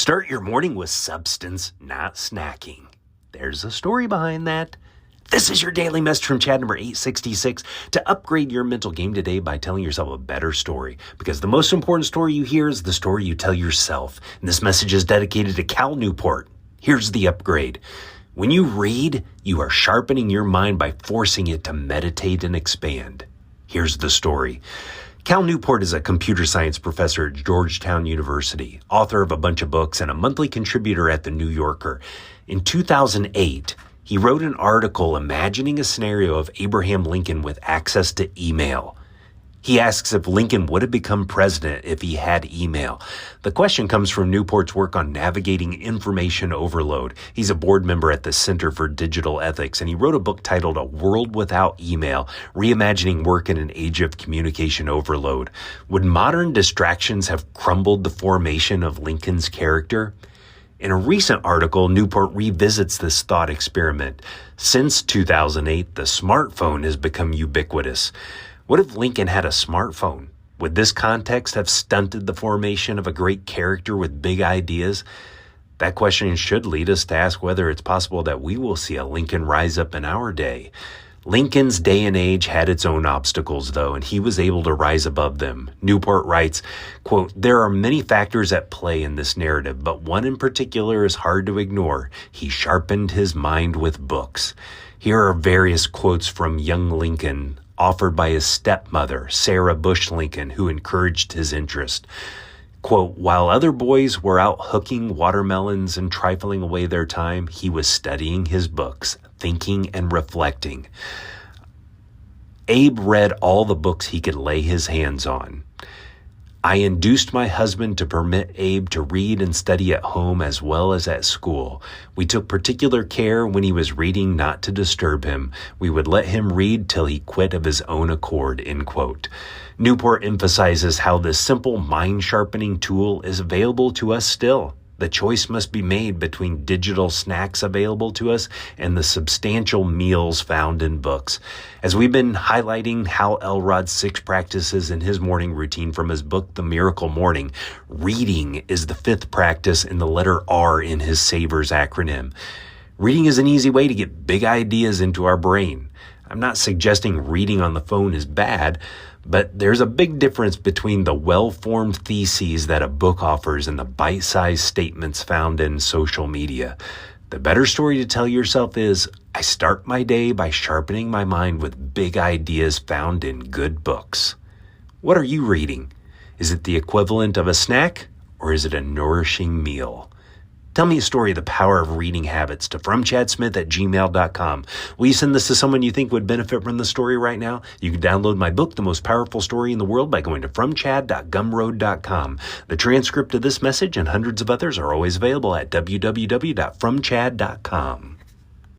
Start your morning with substance, not snacking. There's a story behind that. This is your daily message from Chad number 866 to upgrade your mental game today by telling yourself a better story. Because the most important story you hear is the story you tell yourself. And this message is dedicated to Cal Newport. Here's the upgrade. When you read, you are sharpening your mind by forcing it to meditate and expand. Here's the story. Cal Newport is a computer science professor at Georgetown University, author of a bunch of books, and a monthly contributor at The New Yorker. In 2008, he wrote an article imagining a scenario of Abraham Lincoln with access to email. He asks if Lincoln would have become president if he had email. The question comes from Newport's work on navigating information overload. He's a board member at the Center for Digital Ethics, and he wrote a book titled A World Without Email, Reimagining Work in an Age of Communication Overload. Would modern distractions have crumbled the formation of Lincoln's character? In a recent article, Newport revisits this thought experiment. Since 2008, the smartphone has become ubiquitous. What if Lincoln had a smartphone? Would this context have stunted the formation of a great character with big ideas? That question should lead us to ask whether it's possible that we will see a Lincoln rise up in our day. Lincoln's day and age had its own obstacles, though, and he was able to rise above them. Newport writes, quote, "There are many factors at play in this narrative, but one in particular is hard to ignore. He sharpened his mind with books." Here are various quotes from young Lincoln, offered by his stepmother, Sarah Bush Lincoln, who encouraged his interest. Quote, "While other boys were out hooking watermelons and trifling away their time, he was studying his books, thinking and reflecting. Abe read all the books he could lay his hands on. I induced my husband to permit Abe to read and study at home as well as at school. We took particular care when he was reading not to disturb him. We would let him read till he quit of his own accord," end quote. Newport emphasizes how this simple mind-sharpening tool is available to us still. The choice must be made between digital snacks available to us and the substantial meals found in books. As we've been highlighting Hal Elrod's 6 practices in his morning routine from his book, The Miracle Morning, reading is the 5th practice in the letter R in his SAVERS acronym. Reading is an easy way to get big ideas into our brain. I'm not suggesting reading on the phone is bad, but there's a big difference between the well-formed theses that a book offers and the bite-sized statements found in social media. The better story to tell yourself is, I start my day by sharpening my mind with big ideas found in good books. What are you reading? Is it the equivalent of a snack, or is it a nourishing meal? Tell me a story of the power of reading habits to fromchadsmith@gmail.com. Will you send this to someone you think would benefit from the story right now? You can download my book, The Most Powerful Story in the World, by going to fromchad.gumroad.com. The transcript of this message and hundreds of others are always available at www.fromchad.com.